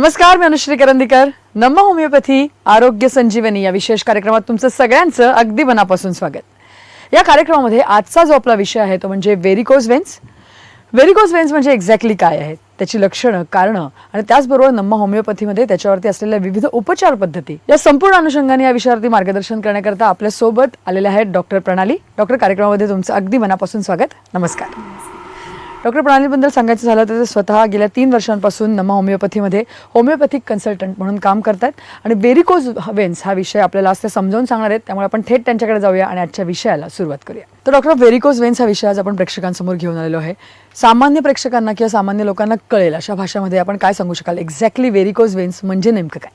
नमस्कार, मी अनुश्री करंदीकर. नम्मा होमिओपॅथी आरोग्य संजीवनी या विशेष कार्यक्रमात तुमचं सगळ्यांचं अगदी मनापासून स्वागत. या कार्यक्रमामध्ये आजचा जो आपला विषय आहे तो म्हणजे व्हेरिकोज वेन्स. व्हेरिकोज वेन्स म्हणजे एक्झॅक्टली काय आहे, त्याची लक्षणं, कारणं आणि त्याचबरोबर नम्मा होमिओपॅथीमध्ये त्याच्यावरती असलेल्या विविध उपचार पद्धती, या संपूर्ण अनुषंगाने या विषयावरती मार्गदर्शन करण्याकरता आपल्या सोबत आलेले आहेत डॉक्टर प्रणाली. डॉक्टर, कार्यक्रमामध्ये तुमचं अगदी मनापासून स्वागत. नमस्कार. डॉक्टर प्रणालीबद्दल सांगायचं झालं तर ते स्वतः गेल्या 3 वर्षांपासून नम्मा होमिओपॅथीमध्ये होमिओपॅथिक कन्सल्टंट म्हणून काम करतात आणि व्हेरिकोज वेन्स हा विषय आपल्याला आज ते समजावून सांगणार आहेत. त्यामुळे आपण थेट त्यांच्याकडे जाऊया आणि आजच्या विषयाला सुरुवात करूया. तर डॉक्टर, व्हेरिकोज वेन्स हा विषय आज आपण प्रेक्षकांसमोर घेऊन आलेलो आहे. सामान्य प्रेक्षकांना किंवा सामान्य लोकांना कळेल अशा भाषेमध्ये आपण काय सांगू शकाल, एक्झॅक्टली व्हेरिकोज वेन्स म्हणजे नेमकं काय?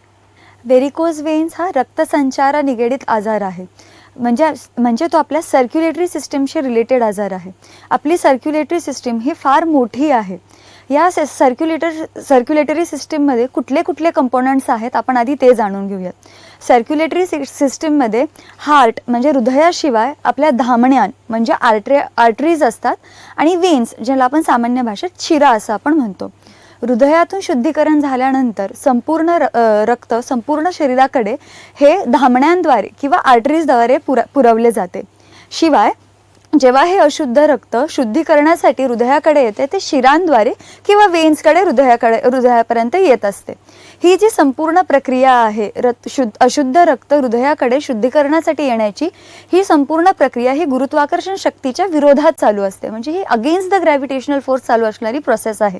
व्हेरिकोज वेन्स हा रक्तसंचार निगडीत आजार आहे. म्हणजे तो आपल्या सर्क्युलेटरी सिस्टीमशी रिलेटेड आजार आहे. आपली सर्क्युलेटरी सिस्टीम ही फार मोठी आहे. या सर्क्युलेटरी सिस्टीममध्ये कुठले कुठले कंपोनंट्स आहेत आपण आधी ते जाणून घेऊयात. सर्क्युलेटरी सिस्टीममध्ये हार्ट म्हणजे हृदयाशिवाय आपल्या धमन्या म्हणजे आर्टरीज असतात आणि वेन्स ज्याला आपण सामान्य भाषेत शिरा असं आपण म्हणतो. हृदयातून शुद्धीकरण झाल्यानंतर संपूर्ण रक्त संपूर्ण शरीराकडे हे धमन्यांद्वारे किंवा आर्टरीजद्वारे पुरवले जाते. शिवाय जेव्हा हे अशुद्ध रक्त शुद्धीकरणासाठी हृदयाकडे येते ते शिरांद्वारे किंवा वेन्सकडे हृदयापर्यंत येत असते. ही जी संपूर्ण प्रक्रिया आहे अशुद्ध रक्त हृदयाकडे शुद्धीकरणासाठी येण्याची, ही संपूर्ण प्रक्रिया ही गुरुत्वाकर्षण शक्तीच्या विरोधात चालू असते. म्हणजे ही अगेन्स्ट द ग्रॅव्हिटेशनल फोर्स चालू असणारी प्रोसेस आहे.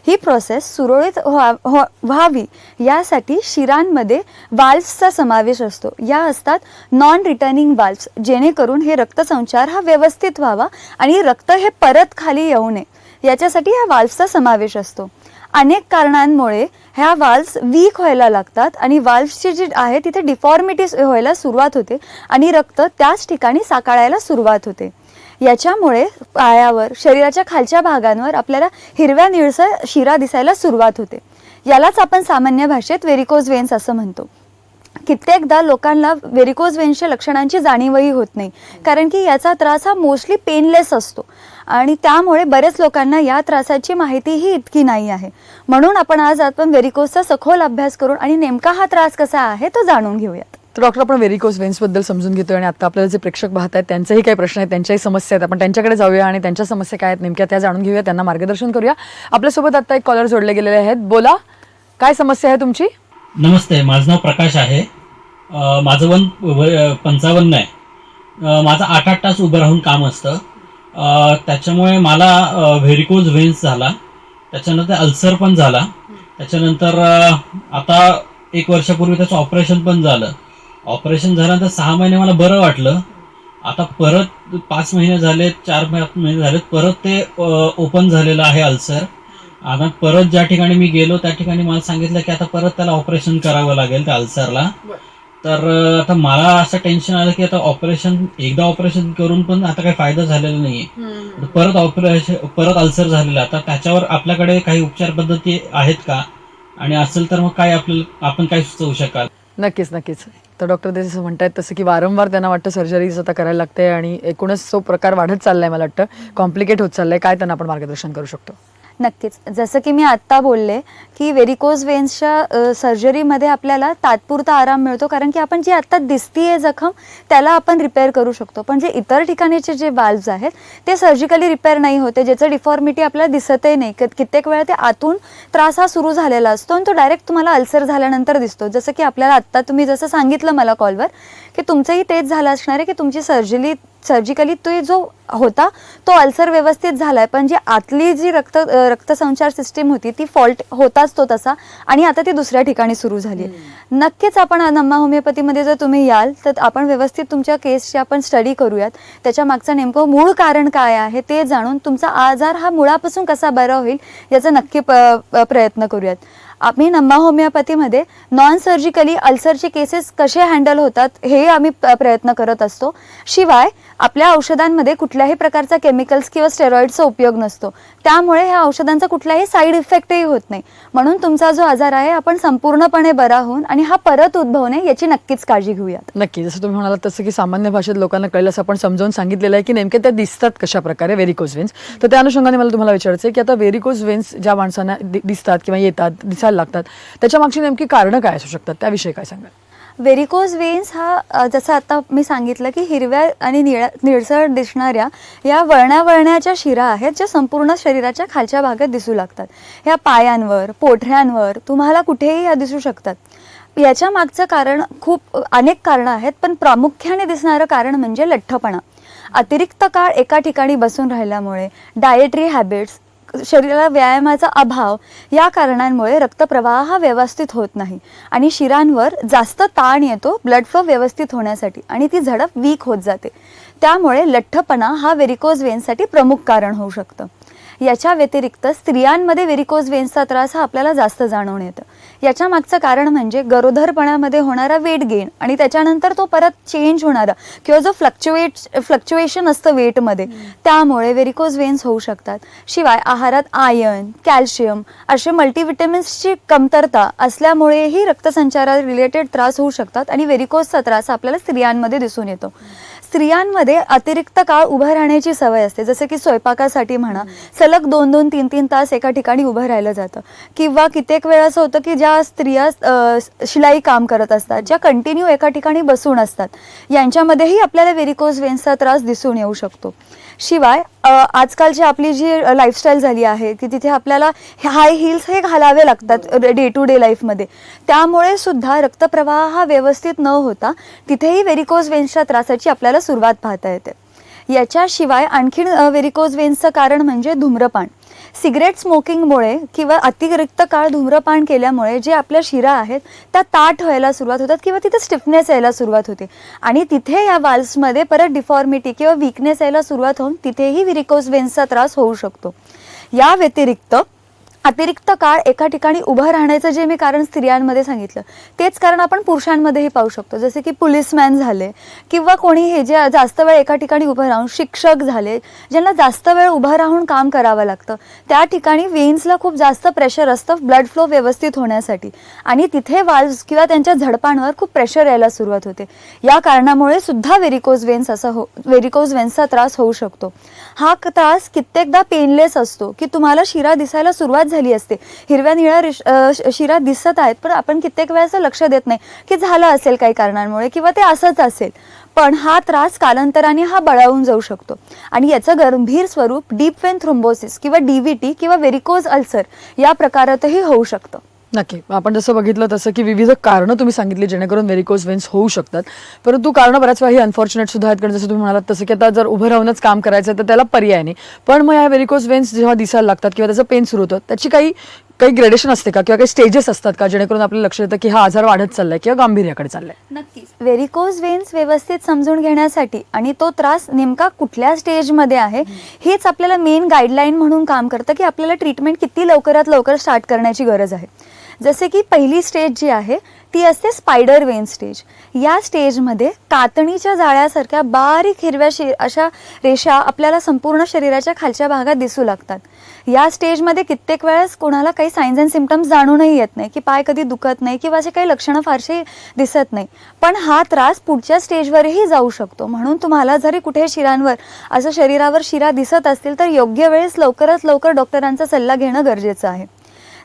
ही प्रोसेस सुरळीत व्हावी यासाठी शिरांमध्ये वाल्व्सचा समावेश असतो. या असतात नॉन रिटर्निंग वाल्व्स, जेणेकरून हे रक्तसंचार हा व्यवस्थित व्हावा आणि रक्त हे परत खाली येऊ नये याच्यासाठी ह्या वाल्व्सचा समावेश असतो. अनेक कारणांमुळे ह्या वाल्व्स वीक व्हायला लागतात आणि वाल्व्सची जी आहे तिथे डिफॉर्मिटी व्हायला सुरुवात होते आणि रक्त त्याच ठिकाणी साकाळायला सुरुवात होते. याच्यामुळे पायावर, शरीराच्या खालच्या भागांवर आपल्याला हिरव्या निळसर शिरा दिसायला सुरुवात होते. यालाच आपण सामान्य भाषेत व्हेरिकोज वेन्स असं म्हणतो. कित्येकदा लोकांना व्हेरिकोज वेन्सच्या लक्षणांची जाणीवही होत नाही, कारण की याचा त्रास हा मोस्टली पेनलेस असतो आणि त्यामुळे बरेच लोकांना या त्रासाची माहितीही इतकी नाही आहे. म्हणून आपण व्हेरिकोजचा सखोल अभ्यास करून आणि नेमका हा त्रास कसा आहे तो जाणून घेऊयात. तर डॉक्टर, आपण व्हेरिकोज वेन्स बद्दल समजून घेतोय आणि आता आपल्याला जे प्रेक्षक पाहत आहेत त्यांच्याही काही प्रश्न आहेत, त्यांच्याही समस्या आहेत. आपण त्यांच्याकडे जाऊया आणि त्यांच्या समस्या काय आहेत नेमक्या त्या जाणून घेऊया, त्यांना मार्गदर्शन करूया. आपल्यासोबत आता एक कॉलर जोडले गेलेले आहेत. बोला, काय समस्या आहे तुमची? नमस्ते, माझं नाव प्रकाश आहे. माझं वय 55 आहे. माझं 8 तास उभं राहून काम असतं. त्याच्यामुळे मला व्हेरिकोज वेन्स झाला, त्याच्यानंतर अल्सर पण झाला. त्याच्यानंतर आता 1 वर्षापूर्वी त्याचं ऑपरेशन पण झालं. ऑपरेशन झाल्यानंतर 6 महिने मला बरं वाटलं. आता परत 5 महिने झालेत, 4-5 महिने झालेत, परत ते ओपन झालेलं आहे अल्सर. आता परत ज्या ठिकाणी मी गेलो त्या ठिकाणी मला सांगितलं की आता परत त्याला ऑपरेशन करावं लागेल त्या अल्सरला. तर आता मला असं टेन्शन आलं की आता एकदा ऑपरेशन करून पण आता काही फायदा झालेला नाहीये. परत अल्सर झालेला. आता त्याच्यावर आपल्याकडे काही उपचार पद्धती आहेत का, आणि असेल तर मग काय आपण काय सुचवू शकाल? नक्कीच. तर डॉक्टर ते जसं म्हणतायत तसं की वारंवार त्यांना वाटतं सर्जरीज आता करायला लागते आणि एकूणच तो प्रकार वाढत चाललाय, मला वाटतं कॉम्प्लिकेट होत चाललाय. काय त्यांना आपण मार्गदर्शन करू शकतो? नक्कीच. जसं की मी आत्ता बोलले की व्हेरिकोज वेन्सच्या सर्जरीमध्ये आपल्याला तात्पुरता आराम मिळतो, कारण की आपण जी आत्ता दिसतीये जखम त्याला आपण रिपेअर करू शकतो. पण जे इतर ठिकाणीचे जे वाल्व्स आहेत ते सर्जिकली रिपेअर नाही होते, ज्याचं डिफॉर्मिटी आपल्याला दिसतही नाही. कित्येक वेळा ते आतून त्रास हा सुरू झालेला असतो आणि तो डायरेक्ट तुम्हाला अल्सर झाल्यानंतर दिसतो. जसं की आपल्याला आत्ता तुम्ही जसं सांगितलं मला कॉलवर की तुमचंही तेच झालं असणार आहे की तुमची सर्जिकली तो जो होता तो अल्सर व्यवस्थित झालाय, पण जी आतली जी रक्तसंचार सिस्टीम होती ती फॉल्ट होताच तो तसा, आणि आता ती दुसऱ्या ठिकाणी सुरू झाली आहे. नक्कीच आपण नम्मा होमिओपॅथीमध्ये जर तुम्ही याल तर आपण व्यवस्थित तुमच्या केसची आपण स्टडी करूयात. त्याच्या मागचं नेमकं मूळ कारण काय आहे ते जाणून तुमचा आजार हा मुळापासून कसा बरा होईल याचा नक्की प्रयत्न करूयात. आम्ही नम्मा होमिओपॅथीमध्ये नॉन सर्जिकली अल्सरचे केसेस कसे हँडल होतात हे आम्ही प्रयत्न करत असतो. शिवाय आपल्या औषधांमध्ये कुठल्याही प्रकारचा केमिकल्स किंवा स्टेरॉइडचा उपयोग नसतो, त्यामुळे ह्या औषधांचा कुठलाही साईड इफेक्टही होत नाही. म्हणून तुमचा जो आजार आहे आपण संपूर्णपणे बरा होऊन आणि हा परत उद्भवू नये याची नक्कीच काळजी घेऊयात. नक्की, जसं तुम्ही म्हणालात तसं की सामान्य भाषेत लोकांना कळलं असं आपण समजावून सांगितलेलं आहे की नेमके त्या दिसतात कशा प्रकारे व्हेरिकोज वेन्स. तर त्या अनुषंगाने मला तुम्हाला विचारायचं आहे की आता व्हेरिकोज वेन्स ज्या माणसांना दिसतात किंवा येतात, दिसायला लागतात, त्याच्या मागची नेमकी कारणं काय असू शकतात, त्याविषयी काय सांगाल? व्हेरिकोज वेन्स हा जसं आता मी सांगितलं की हिरव्या आणि निळसर दिसणाऱ्या या वळण्याच्या शिरा आहेत, ज्या संपूर्ण शरीराच्या खालच्या भागात दिसू लागतात. ह्या पायांवर, पोठऱ्यांवर तुम्हाला कुठेही ह्या दिसू शकतात. याच्या मागचं कारण अनेक कारणं आहेत, पण प्रामुख्याने दिसणारं कारण म्हणजे लठ्ठपणा. अतिरिक्त काळ एका ठिकाणी बसून राहिल्यामुळे, डाएटरी हॅबिट्स, शरीराला व्यायामाचा अभाव, या कारणांमुळे रक्तप्रवाह हा व्यवस्थित होत नाही आणि शिरांवर जास्त ताण येतो ब्लड फ्लो व्यवस्थित होण्यासाठी आणि ती झडप वीक होत जाते. त्यामुळे लठ्ठपणा हा व्हेरिकोज वेन्ससाठी प्रमुख कारण होऊ शकतं. याच्या व्यतिरिक्त स्त्रियांमध्ये व्हेरिकोज वेन्सचा त्रास हा आपल्याला जास्त जाणवून येतं. याच्या मागचं कारण म्हणजे गरोदरपणामध्ये होणारा वेट गेन आणि त्याच्यानंतर तो परत चेंज होणारा किंवा जो फ्लक्च्युएशन असतं वेटमध्ये, त्यामुळे व्हेरिकोज वेन्स होऊ शकतात. शिवाय आहारात आयर्न, कॅल्शियम असे मल्टीव्हिटॅमिन्सची कमतरता असल्यामुळेही रक्तसंचारा रिलेटेड त्रास होऊ शकतात आणि व्हेरिकोजचा त्रास आपल्याला स्त्रियांमध्ये दिसून येतो. स्त्रियांमध्ये अतिरिक्त काळ उभं राहण्याची सवय असते, जसं की स्वयंपाकासाठी म्हणा, सलग 2-2, 3-3 तास एका ठिकाणी उभं राहिलं जातं. किंवा कित्येक वेळा असं होतं की ज्या स्त्रिया शिलाई काम करत असतात, ज्या कंटिन्यू एका ठिकाणी बसून असतात, यांच्यामध्येही आपल्याला व्हेरिकोज वेन्सचा त्रास दिसून येऊ शकतो. शिवाय आजकालची आपली जी लाईफस्टाईल झाली आहे की तिथे आपल्याला हाय हिल्स हे घालावे लागतात डे टू डे लाईफमध्ये, त्यामुळे सुद्धा रक्तप्रवाह हा व्यवस्थित न होता तिथेही व्हेरिकोज वेन्सच्या त्रासाची आपल्याला सुरुवात पाहता येते. याच्याशिवाय आणखीन व्हेरिकोज वेन्सचं कारण म्हणजे धूम्रपान. सिगरेट स्मोकिंगमुळे किंवा अतिरिक्त काळ धूम्रपान केल्यामुळे जे आपल्या शिरा आहेत त्या ताठ व्हायला सुरुवात होतात किंवा तिथे स्टिफनेस यायला सुरुवात होते आणि तिथे या वाल्व्समध्ये परत डिफॉर्मिटी किंवा वीकनेस यायला सुरुवात होऊन तिथेही व्हेरिकोज वेन्सचा त्रास होऊ शकतो. या व्यतिरिक्त अतिरिक्त काळ एका ठिकाणी उभं राहण्याचं जे मी कारण स्त्रियांमध्ये सांगितलं, तेच कारण आपण पुरुषांमध्येही पाहू शकतो. जसे की पुलिसमॅन झाले किंवा कोणी हे जे जास्त वेळ एका ठिकाणी उभं राहून, शिक्षक झाले, ज्यांना जास्त वेळ उभं राहून काम करावं लागतं, त्या ठिकाणी वेन्सला खूप जास्त प्रेशर असतं ब्लड फ्लो व्यवस्थित होण्यासाठी आणि तिथे वाल्व्स किंवा त्यांच्या झडपांवर खूप प्रेशर यायला सुरुवात होते. या कारणामुळे सुद्धा व्हेरिकोज वेन्सचा त्रास होऊ शकतो. हा त्रास कित्येकदा पेनलेस असतो की तुम्हाला शिरा दिसायला सुरुवात झाली असते, हिरव्या निळ्या शिरा दिसत आहेत, पण आपण कित्येक वेळेस लक्ष देत नाही की झालं असेल काही कारणांमुळे किंवा ते असंच असेल. पण हा त्रास कालांतराने हा बळावून जाऊ शकतो आणि याचं गंभीर स्वरूप डीप वेन थ्रोम्बोसिस किंवा डीव्हीटी किंवा व्हेरिकोज अल्सर या प्रकारातही होऊ शकतं. नक्की. आपण जसं बघितलं तसं की विविध कारणं तुम्ही सांगितली जेणेकरून व्हेरिकोज वेन्स होऊ शकतात, परंतु कारणं बऱ्याच वेळा ही अनफॉर्च्युनेट सुद्धा आहेत. कारण जसं तुम्ही म्हणालात तसं की आता जर उभं राहूनच काम करायचं तर त्याला पर्याय नाही, पण मग या व्हेरिकोज वेन्स जेव्हा दिसायला लागतात किंवा त्याचं पेन सुरू होतं, त्याची काही ग्रेडेशन असते का किंवा काही स्टेजेस असतात का जेणेकरून आपल्याला लक्ष येतं की हा आजार वाढत चाललाय किंवा गांभीर्याकडे चाललाय? नक्कीच. व्हेरिकोज वेन्स व्यवस्थित समजून घेण्यासाठी आणि तो त्रास नेमका कुठल्या स्टेजमध्ये आहे हेच आपल्याला मेन गाईडलाईन म्हणून काम करतं की आपल्याला ट्रीटमेंट किती लवकरात लवकर स्टार्ट करण्याची गरज आहे. जसे की पहिली स्टेज जी आहे ती असते स्पायडर वेन स्टेज. या स्टेजमध्ये कातणीच्या जाळ्यासारख्या बारीक हिरव्या अशा रेषा आपल्याला संपूर्ण शरीराच्या खालच्या भागात दिसू लागतात. या स्टेजमध्ये कित्येक वेळेस कोणाला काही सायन्स अँड सिम्पटम्स जाणूनही येत नाही की पाय कधी दुखत नाही किंवा असे काही लक्षणं फारशी दिसत नाही, पण हा त्रास पुढच्या स्टेजवरही जाऊ शकतो. म्हणून तुम्हाला जरी कुठे शिरांवर असं शरीरावर शिरा दिसत असतील तर योग्य वेळेस लवकरात लवकर डॉक्टरांचा सल्ला घेणं गरजेचं आहे.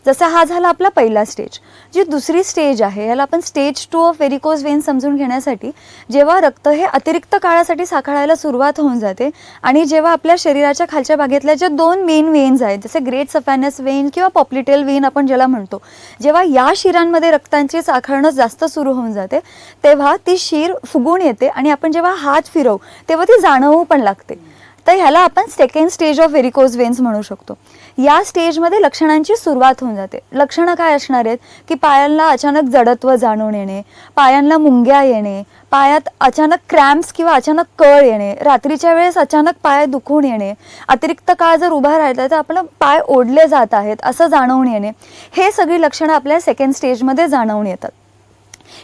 जसा हा झाला आपला पहिला स्टेज. जी दुसरी स्टेज आहे याला आपण स्टेज 2 ऑफ व्हेरिकोज वेन समजून घेण्यासाठी, जेव्हा रक्त हे अतिरिक्त काळासाठी साखळायला सुरुवात होऊन जाते आणि जेव्हा आपल्या शरीराच्या खालच्या भागातल्या ज्या 2 मेन वेन्स आहेत जसे ग्रेट सफॅनस वेन किंवा पॉप्लिटेल वेन आपण ज्याला म्हणतो, जेव्हा या शिरांमध्ये रक्तांची साखळणं जास्त सुरू होऊन जाते तेव्हा ती शीर फुगून येते आणि आपण जेव्हा हात फिरवू तेव्हा ती जाणवू पण लागते. तर ह्याला आपण second stage of varicose veins म्हणू शकतो. या स्टेजमध्ये लक्षणांची सुरुवात होऊन जाते. लक्षणं काय असणार आहेत की पायांना अचानक जडत्व जाणून येणे, पायांना मुंग्या येणे, पायात अचानक क्रॅम्प्स किंवा अचानक कळ येणे, रात्रीच्या वेळेस अचानक पाय दुखून येणे, अतिरिक्त काळ जर उभा राहिला तर आपलं पाय ओढले जात आहेत असं जाणवून येणे, हे सगळी लक्षणं आपल्या सेकंड स्टेजमध्ये जाणवून येतात.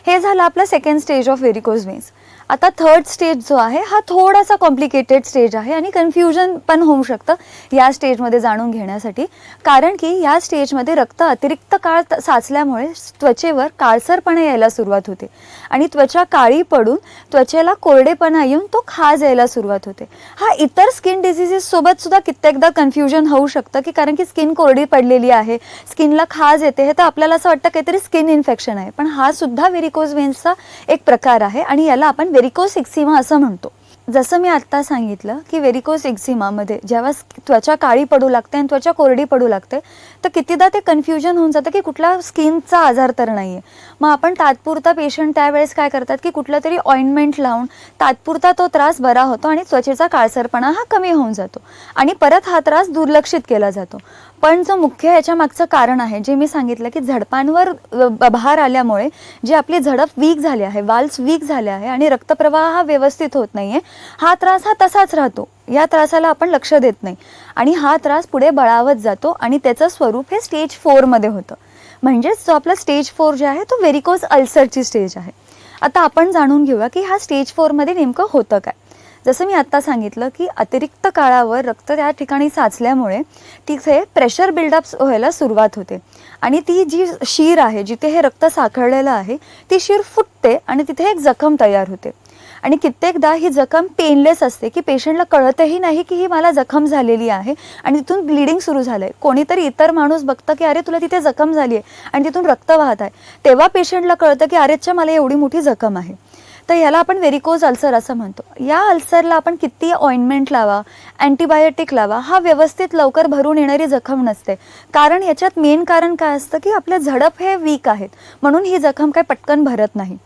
हे झालं आपलं second stage of varicose veins. आता थर्ड स्टेज जो आहे हा थोडासा कॉम्प्लिकेटेड स्टेज आहे आणि कन्फ्युजन पण होऊ शकतं या स्टेजमध्ये जाणून घेण्यासाठी, कारण की या स्टेजमध्ये रक्त अतिरिक्त काळ साचल्यामुळे त्वचेवर काळसरपणा यायला सुरुवात होते आणि त्वचा काळी पडून त्वचेला कोरडेपणा येऊन तो खाज यायला सुरुवात होते. हा इतर स्किन डिझिजेस सोबत सुद्धा कित्येकदा कन्फ्युजन होऊ शकतं की कारण की स्किन कोरडी पडलेली आहे, स्किनला खाज येते, हे तर आपल्याला असं वाटतं काहीतरी स्किन इन्फेक्शन आहे, पण हा सुद्धा व्हेरिकोज वेन्सचा एक प्रकार आहे आणि याला आपण व्हेरिकोज एक्झिमा असं म्हणतो. जसं मी आत्ता सांगितलं की व्हेरिकोज एक्झिमामध्ये जेव्हा त्वचा काळी पडू लागते आणि त्वचा कोरडी पडू लागते तर कितीदा ते कन्फ्युजन होऊन जातं की कुठला स्किनचा आजार तर नाही आहे. मग आपण तात्पुरता पेशंट त्यावेळेस काय करतात की कुठलं तरी ऑइंटमेंट लावून तात्पुरता तो त्रास बरा होतो आणि त्वचेचा काळसरपणा हा कमी होऊन जातो आणि परत हा त्रास दुर्लक्षित केला जातो. पण जो मुख्य याच्या मागचं कारण आहे जे मी सांगितलं की झडपांवर भार आल्यामुळे जी आपली झडप वीक झाली आहे, वाल्व्स वीक झाले आहे आणि रक्तप्रवाह हा व्यवस्थित होत नाही आहे, हा त्रास हा तसाच राहतो. या त्रासाला आपण लक्ष देत नाही आणि हा त्रास पुढे बळावत जातो आणि त्याचं स्वरूप हे स्टेज 4 मध्ये होतं. म्हणजेच जो आपला स्टेज 4 जे आहे तो व्हेरिकोज अल्सरची स्टेज आहे. आता आपण जाणून घेऊया की हा स्टेज 4 मध्ये नेमकं होतं काय. जसं मी आत्ता सांगितलं की अतिरिक्त काळावर रक्त त्या ठिकाणी साचल्यामुळे तिथे प्रेशर बिल्डअप व्हायला सुरुवात होते आणि ती जी शीर आहे जिथे हे रक्त साखळलेलं आहे ती शीर फुटते आणि तिथे एक जखम तयार होते आणि कित्येकदा ही जखम पेनलेस असते की पेशंटला कळतही नाही की ही मला जखम झालेली आहे आणि तिथून ब्लिडिंग सुरू झालं आहे. कोणीतरी इतर माणूस बघतं की अरे तुला तिथे जखम झाली आहे आणि तिथून रक्त वाहत आहे, तेव्हा पेशंटला कळतं की अरेच्या मला एवढी मोठी जखम आहे. तर याला आपण व्हेरिकोज अल्सर असं म्हणतो. या अल्सरला आपण किती ऑइंटमेंट लावा, अँटीबायोटिक लावा, हा व्यवस्थित लवकर भरून येणारी जखम नसते, कारण याच्यात मेन कारण काय असतं की आपल्या झडप हे वीक आहेत म्हणून ही जखम काय पटकन भरत नाही.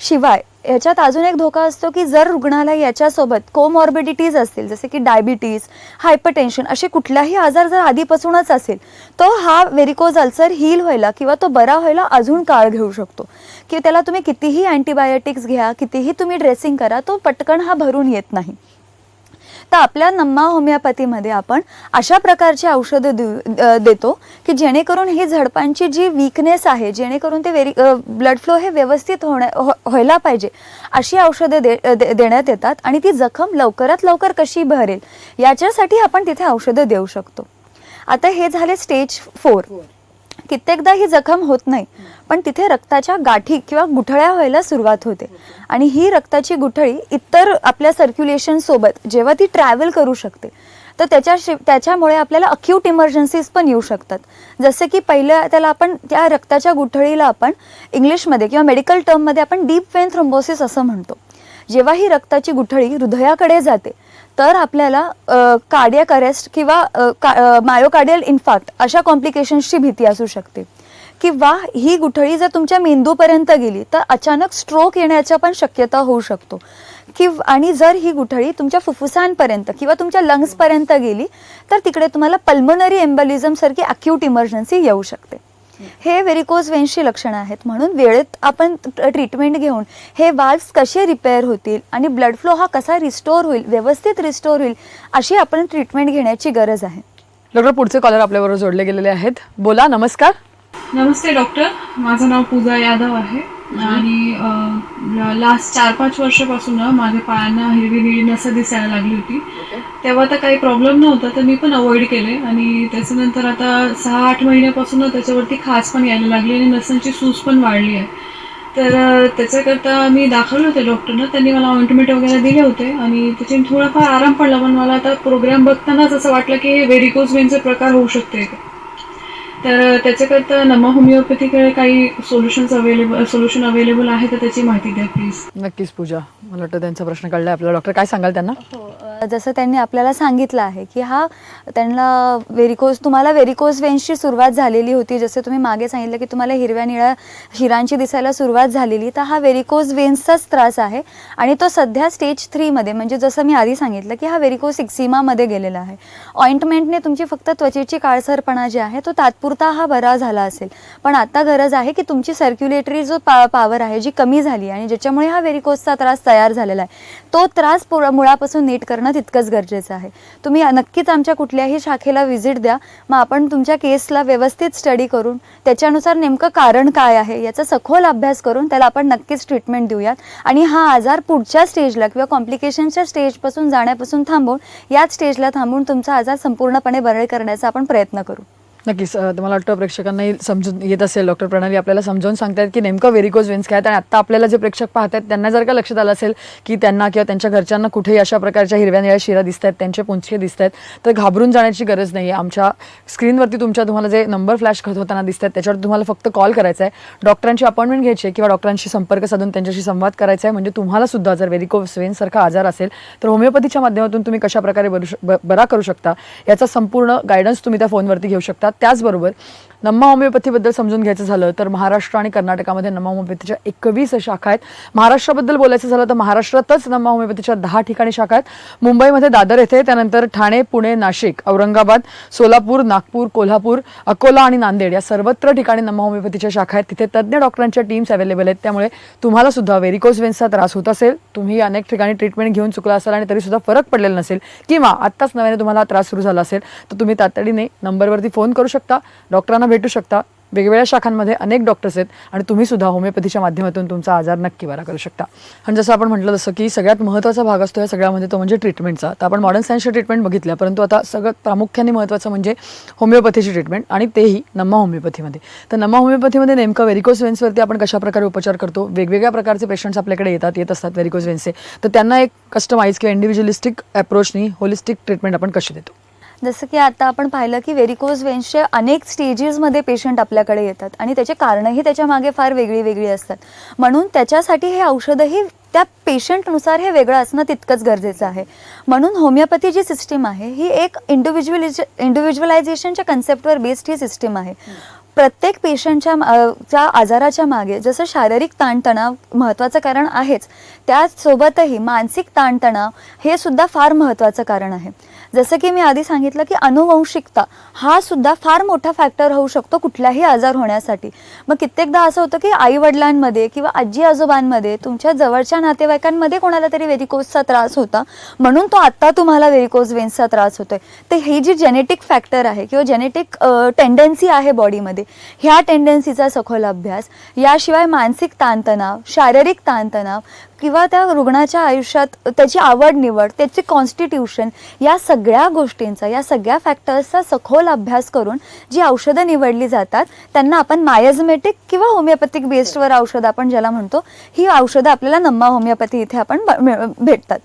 शिवाय याच्यात अजून एक धोका असतो की जर रुग्णाला याच्यासोबत कोमॉर्बिडिटीज असतील जसे की डायबिटीज, हायपरटेन्शन असे कुठलाही आजार जर आधीपासूनच असेल तो हा व्हेरिकोज अल्सर हील व्हायला किंवा तो बरा व्हायला अजून काळ घेऊ शकतो की त्याला तुम्ही कितीही अँटीबायोटिक्स घ्या, कितीही तुम्ही ड्रेसिंग करा, तो पटकन हा भरून येत नाही. तर आपल्या नम्मा होमिओपॅथीमध्ये आपण अशा प्रकारची औषधं देतो की जेणेकरून ही झडपांची जी वीकनेस आहे, जेणेकरून ते ब्लड फ्लो हे व्यवस्थित व्हायला पाहिजे अशी औषधं देण्यात येतात आणि ती जखम लवकरात लवकर कशी भरेल याच्यासाठी आपण तिथे औषधं देऊ शकतो. आता हे झाले स्टेज 4. कित्येकदा ही जखम होत नाही पण तिथे रक्ताच्या गाठी किंवा गुठळ्या व्हायला सुरुवात होते आणि ही रक्ताची गुठळी इतर आपल्या सर्क्युलेशन सोबत जेव्हा ती ट्रॅव्हल करू शकते तर त्याच्यामुळे आपल्याला अक्यूट इमर्जन्सीज पण येऊ शकतात. जसे की पहिल्या त्याला आपण त्या रक्ताच्या गुठळीला आपण इंग्लिशमध्ये किंवा मेडिकल टर्ममध्ये आपण डीप वेन थ्रोम्बोसिस असं म्हणतो. जेव्हा ही रक्ताची गुठळी हृदयाकडे जाते तर आपल्याला कार्डियक अरेस्ट किंवा मायोकार्डियल इन्फार्क्ट अशा कॉम्प्लिकेशन्सची भीती असू शकते किंवा ही गुठळी जर तुमच्या मेंदूपर्यंत गेली तर अचानक स्ट्रोक येण्याच्या पण शक्यता होऊ शकतो आणि जर ही गुठळी तुमच्या फुफ्फुसांपर्यंत किंवा तुमच्या लंग्सपर्यंत गेली तर तिकडे तुम्हाला पल्मोनरी एम्बोलिझम सारखी अक्यूट इमर्जन्सी येऊ शकते. हे व्हेरिकोज वेन्सची लक्षणं आहेत. म्हणून वेळेत आपण ट्रीटमेंट घेऊन हे वाल्व्स कसे रिपेअर होतील आणि ब्लड फ्लो हा कसा रिस्टोर होईल, व्यवस्थित रिस्टोर होईल अशी आपण ट्रीटमेंट घेण्याची गरज आहे. डॉक्टर पुढचे कॉलर आपल्याबरोबर जोडले गेलेले आहेत. बोला. नमस्कार. नमस्ते डॉक्टर, माझं नाव पूजा यादव आहे आणि लास्ट 4-5 वर्षापासून माझ्या पायांना हिरवी नसं दिसायला लागली होती. तेव्हा तर काही प्रॉब्लेम नव्हता तर मी पण अवॉइड केले आणि त्याच्यानंतर आता 6-8 महिन्यापासून त्याच्यावरती खाज पण यायला लागली आणि नसांची सूज पण वाढली आहे. तर त्याच्याकरता मी दाखवले होते डॉक्टरना, त्यांनी मला ऑइंटमेंट वगैरे दिले होते आणि त्याच्याने थोडाफार आराम पडला. पण मला आता प्रोग्राम बघतानाच असं वाटलं की हे व्हेरिकोज वेनचे प्रकार होऊ शकते. तर त्याच्याकरता नमा होमिओपॅथीकडे काही सोल्युशन अवेलेबल आहे तर त्याची माहिती द्या प्लीज. नक्कीच पूजा, मला वाटतं त्यांचा प्रश्न कळलाय आपल्याला. डॉक्टर काय सांगाल त्यांना? जसं त्यांनी आपल्याला सांगितलं आहे की त्यांना तुम्हाला व्हेरिकोज वेन्सची सुरुवात झालेली होती. जसे तुम्ही मागे सांगितलं की तुम्हाला हिरव्या निळ्या शिरांची दिसायला सुरुवात झालेली, तर हा व्हेरिकोज वेन्सचाच त्रास आहे आणि तो सध्या स्टेज 3 मध्ये, म्हणजे जसं मी आधी सांगितलं की हा व्हेरिकोज एक्झिमामध्ये गेलेला आहे. ऑइंटमेंटने तुमची फक्त त्वचेची काळसरपणा जे आहे तो तात्पुरता हा बरा झाला असेल, पण आता गरज आहे की तुमची सर्क्युलेटरी जो पॉवर आहे जी कमी झाली आणि ज्याच्यामुळे हा व्हेरिकोजचा त्रास तयार झालेला आहे तो त्रास मुळापासून नीट करणं असणं तितकंच गरजेचं आहे. तुम्ही नक्कीच आमच्या कुठल्याही शाखेला व्हिजिट द्या. मग आपण तुमच्या केसला व्यवस्थित स्टडी करून त्याच्यानुसार नेमकं कारण काय आहे याचा सखोल अभ्यास करून त्याला आपण नक्कीच ट्रीटमेंट देऊयात आणि हा आजार पुढच्या स्टेजला किंवा कॉम्प्लिकेशनच्या स्टेजपासून जाण्यापासून थांबवून याच स्टेजला थांबवून तुमचा आजार संपूर्णपणे बरे करण्याचा आपण प्रयत्न करू. नक्कीच तुम्हाला वाटतं प्रेक्षकांनाही समजून येत असेल, डॉक्टर प्रणाली आपल्याला समजावून सांगतायत की नेमकं व्हेरिकोज वेन्स काय आहेत. आणि आत्ता आपल्याला जे प्रेक्षक पाहत आहेत त्यांना जर का लक्षात आलं असेल की त्यांना किंवा त्यांच्या घरच्यांना कुठेही अशा प्रकारच्या हिरव्या निळ्या शिरा दिसत आहेत, त्यांचे पुंजके दिसत आहेत, तर घाबरून जाण्याची गरज नाही आहे. आमच्या स्क्रीनवरती तुम्हाला जे नंबर फ्लॅश होताना दिसत आहेत त्याच्यावर तुम्हाला फक्त कॉल करायचा आहे, डॉक्टरांची अपॉइंटमेंट घ्यायची आहे किंवा डॉक्टरांशी संपर्क साधून त्यांच्याशी संवाद करायचा आहे. म्हणजे तुम्हाला सुद्धा जर व्हेरिकोज वेन्ससारखा आजार असेल तर होमिओपॅथीच्या माध्यमातून तुम्ही कशाप्रकारे बरा करू शकता याचा संपूर्ण गायडन्स तुम्ही त्या फोनवरती घेऊ शकता. त्याचबरोबर नम्मा होमिओपॅथीबद्दल समजून घ्यायचं झालं तर महाराष्ट्र आणि कर्नाटकामध्ये नम्मा होमिओपॅथीच्या 21 शाखा आहेत. महाराष्ट्राबद्दल बोलायचं झालं तर महाराष्ट्रातच नम्मा होमिओपॅथीच्या 10 ठिकाणी शाखा आहेत. मुंबईमध्ये दादर येथे, त्यानंतर ठाणे, पुणे, नाशिक, औरंगाबाद, सोलापूर, नागपूर, कोल्हापूर, अकोला आणि नांदेड या सर्वत्र ठिकाणी नम्मा होमिओपॅथीच्या शाखा आहेत. तिथे तज्ज्ञ डॉक्टरांच्या टीम्स अवेलेबल आहेत. त्यामुळे तुम्हाला सुद्धा व्हेरिकोज वेन्सचा त्रास होत असेल, तुम्ही अनेक ठिकाणी ट्रीटमेंट घेऊन चुकला असाल आणि तरी सुद्धा फरक पडलेला नसेल किंवा आत्ताच नव्याने तुम्हाला त्रास सुरू झाला असेल तर तुम्ही तातडीने नंबरवरती फोन करू शकता, डॉक्टरांना भेटू शकता. वेगवेगळ्या शाखांमध्ये अनेक डॉक्टर्स आहेत आणि तुम्ही सुद्धा होमिओपॅथीच्या माध्यमातून तुमचा आजार नक्की बरा करू शकता. आणि जसं आपण म्हटलं जसं की सगळ्यात महत्त्वाचा भाग असतो या सगळ्यामध्ये तो म्हणजे ट्रीटमेंटचा. तर आपण मॉडर्न सायन्सची ट्रीटमेंट बघितल्या, परंतु आता सगळ्यात प्रामुख्याने महत्त्वाचं म्हणजे होमिओपॅथीची ट्रीटमेंट आणि तेही नम्मा होमिओपॅथीमध्ये. तर नम्मा होमिओपॅथीमध्ये नेमकं व्हेरिकोज वेन्सवरती आपण कशाप्रकारे उपचार करतो. वेगवेगळ्या प्रकारचे पेशंट्स आपल्याकडे येत असतात व्हेरिकोज वेन्सचे, तर त्यांना एक कस्टमाइज किंवा इंडिव्हिज्युअलिस्टिक अप्रोचनी होलिस्टिक ट्रीटमेंट आपण कशी देतो. जसं की आता आपण पाहिलं की व्हेरिकोज वेन्सचे अनेक स्टेजेसमध्ये पेशंट आपल्याकडे येतात आणि त्याचे कारणंही त्याच्या मागे फार वेगळी असतात. म्हणून त्याच्यासाठी हे औषधही त्या पेशंटनुसार हे वेगळं असणं तितकंच गरजेचं आहे. म्हणून होमिओपॅथी जी सिस्टीम आहे ही एक इंडिव्हिज्युअलायझेशनच्या कन्सेप्टवर बेस्ड ही सिस्टीम आहे. प्रत्येक पेशंटच्या आजाराच्या मागे जसं शारीरिक ताणतणाव महत्त्वाचं कारण आहेच, त्याचसोबतही मानसिक ताणतणाव हे सुद्धा फार महत्त्वाचं कारण आहे. जसं की मी आधी सांगितलं की अनुवंशिकता हा सुद्धा फार मोठा फॅक्टर होऊ शकतो कुठलाही आजार होण्यासाठी. मग कित्येकदा असं होतं की आईवडिलांमध्ये किंवा आजी आजोबांमध्ये तुमच्या जवळच्या नातेवाईकांमध्ये कोणाला तरी व्हेरिकोजचा त्रास होता म्हणून तो आत्ता तुम्हाला व्हेरिकोज वेन्सचा त्रास होतोय. तर ही जी जेनेटिक फॅक्टर आहे किंवा जेनेटिक टेंडन्सी आहे बॉडीमध्ये, ह्या टेंडन्सीचा सखोल अभ्यास, याशिवाय मानसिक ताणतणाव, शारीरिक ताणतणाव किंवा त्या रुग्णाच्या आयुष्यात त्याची आवड निवड, त्याचे कॉन्स्टिट्यूशन, या सगळ्या गोष्टींचा, या सगळ्या फॅक्टर्सचा सखोल अभ्यास करून जी औषधं निवडली जातात त्यांना आपण मायझमेटिक किंवा होमिओपॅथिक बेस्डवर औषधं आपण ज्याला म्हणतो, ही औषधं आपल्याला नम्मा होमिओपॅथी इथे आपण भेटतात.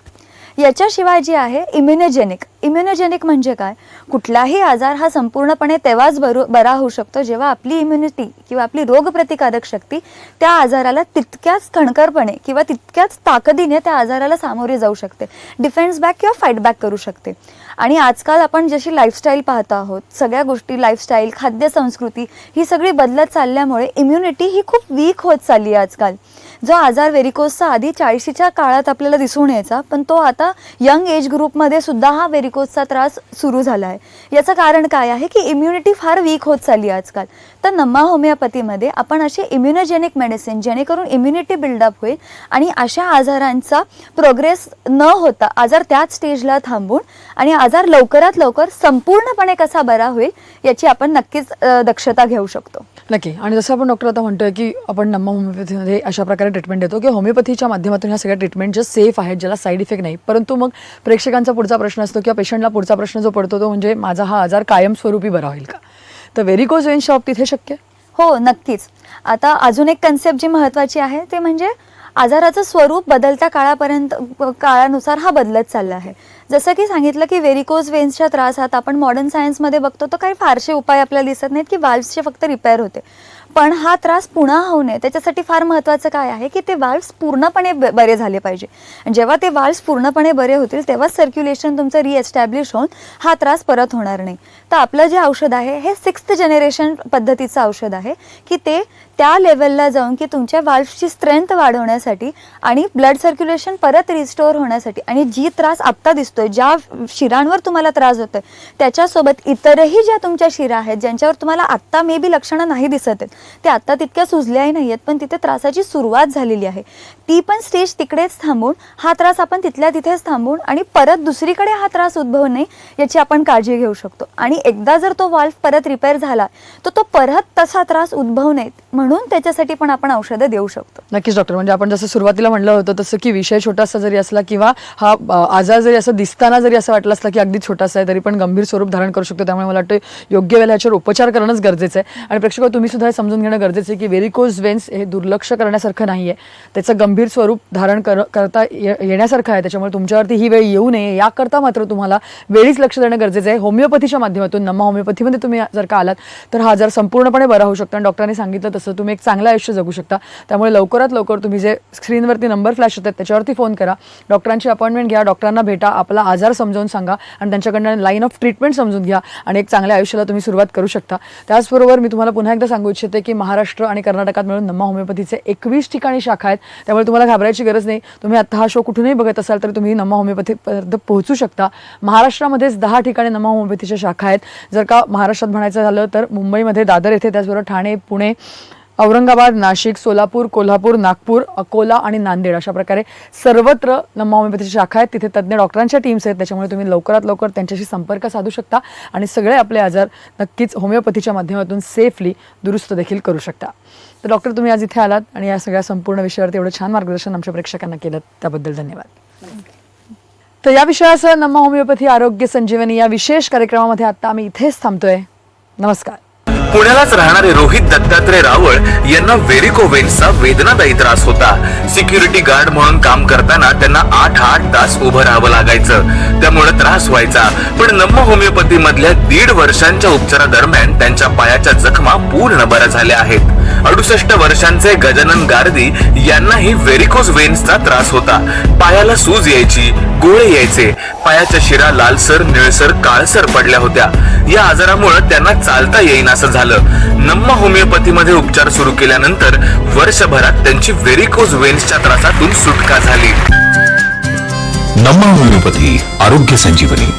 याच्याशिवाय जी आहे इम्युनोजेनिक म्हणजे काय, कुठलाही आजार हा संपूर्णपणे तेव्हाच बरा होऊ शकतो जेव्हा आपली इम्युनिटी किंवा आपली रोगप्रतिकारक शक्ती त्या आजाराला तितक्याच खणखरपणे किंवा तितक्याच ताकदीने त्या आजाराला सामोरे जाऊ शकते, डिफेन्स बॅक किंवा फाईट बॅक करू शकते. आणि आजकाल आपण जशी लाईफस्टाईल पाहत आहोत, सगळ्या गोष्टी लाईफस्टाईल, खाद्य संस्कृती ही सगळी बदलत चालल्यामुळे इम्युनिटी ही खूप वीक होत चालली आहे आजकाल. जो आजार व्हेरिकोजचा आधी 40च्या काळात आपल्याला दिसून यायचा, पण तो आता यंग एज ग्रुपमध्ये सुद्धा हा व्हेरिकोजचा त्रास सुरू झाला आहे. याचं कारण काय आहे की इम्युनिटी फार वीक होत चालली आहे आजकाल. तर नम्मा होमिओपॅथीमध्ये आपण असे इम्युनोजेनिक मेडिसिन जेणेकरून इम्युनिटी बिल्डअप होईल आणि अशा आजारांचा प्रोग्रेस न होता आजार त्याच स्टेजला थांबून आणि आजार लवकरात लवकर संपूर्णपणे कसा बरा होईल याची आपण नक्कीच दक्षता घेऊ शकतो. नक्की. आणि जसं आपण डॉक्टर आता म्हणतोय की आपण नम्मा होमिओपॅथीमध्ये अशा प्रकारे ट्रीटमेंट देतो की होमिओपॅथीच्या माध्यमातून ह्या सगळ्या ट्रीटमेंट ज्या सेफ आहेत, ज्याला साईड इफेक्ट नाही. परंतु मग प्रेक्षकांचा पुढचा प्रश्न असतो किंवा पेशंटला पुढचा प्रश्न जो पडतो तो म्हणजे माझा हा आजार कायमस्वरूपी बरा होईल का. तर व्हेरिकोज वेन्सच्या बाबतीत हे शक्य? हो, नक्कीच. आता अजून एक कन्सेप्ट जी महत्त्वाची आहे ते म्हणजे आजाराचं स्वरूप बदलत्या काळानुसार हा बदलत चालला आहे. जसं की सांगितलं की व्हेरिकोज वेन्सच्या त्रासात आपण मॉडर्न सायन्समध्ये बघतो तर काही फारसे उपाय आपल्याला दिसत नाहीत की व्हाल्व्सचे फक्त रिपेअर होते. पण हा त्रास पुन्हा होऊ नये त्याच्यासाठी फार महत्त्वाचं काय आहे की ते व्हाल्व्स पूर्णपणे बरे झाले पाहिजे. जेव्हा ते व्हाल्व्स पूर्णपणे बरे होतील तेव्हाच सर्क्युलेशन तुमचं रिएस्टॅब्लिश होऊन हा त्रास परत होणार नाही. तर आपलं जे औषध आहे हे 6th जनरेशन पद्धतीचं औषध आहे की ते त्या लेवलला जाऊन की तुमच्या व्हाल्व्सची स्ट्रेंथ वाढवण्यासाठी आणि ब्लड सर्क्युलेशन परत रिस्टोअर होण्यासाठी आणि जी त्रास आत्ता दिसतो असतोय, ज्या शिरांवर तुम्हाला त्रास होतोय त्याच्यासोबत इतरही ज्या तुमच्या शिरा आहेत ज्यांच्यावर तुम्हाला आत्ता मे बी लक्षणं नाही दिसत आहेत, ते आत्ता तितक्या सुजल्याही नाही आहेत, पण तिथे त्रासाची सुरुवात झालेली आहे, ती पण स्टेज तिकडेच थांबून हा त्रास आपण तिथल्या तिथेच थांबून आणि परत दुसरीकडे हा त्रास उद्भवू नये याची आपण काळजी घेऊ शकतो. आणि एकदा जर तो वाल्व परत रिपेअर झाला तर तो परत तसा त्रास उद्भवू नये म्हणून त्याच्यासाठी पण आपण औषधं देऊ शकतो. नक्कीच डॉक्टर, म्हणजे आपण जसं सुरुवातीला म्हणलं होतं तसं की विषय छोटासा जरी असला किंवा हा आजार जरी असं दिसताना जरी असं वाटलं असलं की अगदी छोटासा आहे तरी पण गंभीर स्वरूप धारण करू शकतो. त्यामुळे मला वाटतं योग्य वेळेला याच्यावर उपचार करणंच गरजेचं आहे. आणि प्रेक्षक तुम्ही सुद्धा हे समजून घेणं गरजेचं आहे की व्हेरिकोज वेन्स हे दुर्लक्ष करण्यासारखं नाही आहे, त्याचं गंभीर स्वरूप धारण करता येण्यासारखं आहे. त्याच्यामुळे तुमच्यावरती ही वेळ येऊ नये याकरता मात्र तुम्हाला वेळीच लक्ष देणं गरजेचं आहे. होमिओपॅथीच्या माध्यमातून नमा होमिओपॅथीमध्ये तुम्ही जर का आलात तर हा आजार संपूर्णपणे बरा होऊ शकतो आणि डॉक्टरांनी सांगितलं तसं तुम्ही एक चांगलं आयुष्य जगू शकता. त्यामुळे लवकरात लवकर तुम्ही जे स्क्रीनवरती नंबर फ्लॅश होतात त्याच्यावरती फोन करा, डॉक्टरांची अपॉइंटमेंट घ्या, डॉक्टरांना भेटा, आपला आजार समजावून सांगा आणि त्यांच्याकडनं लाईन ऑफ ट्रीटमेंट समजून घ्या आणि एक चांगल्या आयुष्याला तुम्ही सुरुवात करू शकता. त्याचबरोबर मी तुम्हाला पुन्हा एकदा सांगू इच्छिते की महाराष्ट्र आणि कर्नाटकात मिळून नमा होमिओपॅथीचे 21 ठिकाणी शाखा आहेत. त्यामुळे तुम्हाला घाबरायची गरज नाही. तुम्ही आता हा शो कुठूनही बघत असाल तर तुम्ही नमा होमिओपॅथीपर्यंत पोहोचू शकता. महाराष्ट्रामध्येच 10 ठिकाणी नमा होमिओपॅथीच्या शाखा आहेत. जर का महाराष्ट्रात म्हणायचं झालं तर मुंबईमध्ये दादर येथे, त्याचबरोबर ठाणे, पुणे, औरंगाबाद, नाशिक, सोलापूर, कोल्हापूर, नागपूर, अकोला आणि नांदेड अशा प्रकारे सर्वत्र नमा होमिओपॅथीच्या शाखा आहेत. तिथे तज्ज्ञ डॉक्टरांच्या टीम्स आहेत. त्याच्यामुळे तुम्ही लवकरात लवकर त्यांच्याशी संपर्क साधू शकता आणि सगळे आपले आजार नक्कीच होमिओपॅथीच्या माध्यमातून सेफली दुरुस्त देखील करू शकता. तर डॉक्टर तुम्ही आज इथे आलात आणि या सगळ्या संपूर्ण विषयावरती एवढं छान मार्गदर्शन आमच्या प्रेक्षकांना केलं त्याबद्दल धन्यवाद. तर या विषयासह नमा होमिओपॅथी आरोग्य संजीवनी या विशेष कार्यक्रमामध्ये आता आम्ही इथेच थांबतोय. नमस्कार. पुण्यालाच राहणारे रोहित दत्तात्रय रावळ यांना व्हेरिकोव्हेन्सचा वेदनादायी त्रास होता. सिक्युरिटी गार्ड म्हणून काम करताना त्यांना 8 तास उभं राहावं लागायचं, त्यामुळे त्रास व्हायचा. पण नमा होमिओपॅथी मधल्या 1.5 वर्षांच्या उपचारादरम्यान त्यांच्या पायाच्या जखमा पूर्ण बऱ्या झाल्या आहेत. 68 वर्षांचे गजानन गारदी यांनाही व्हेरिकोज वेन्सचा त्रास होता. पायाला सूज यायची, गोळे यायचे, पायाच्या शिरा लालसर, निळसर, काळसर पडल्या होत्या. या आजारामुळे त्यांना चालता येईन असं झालं. नमा होमिओपॅथी मध्ये उपचार सुरू केल्यानंतर वर्षभरात त्यांची व्हेरिकोज वेन्सच्या त्रासातून सुटका झाली. नमा होमिओपॅथी आरोग्य संजीवनी.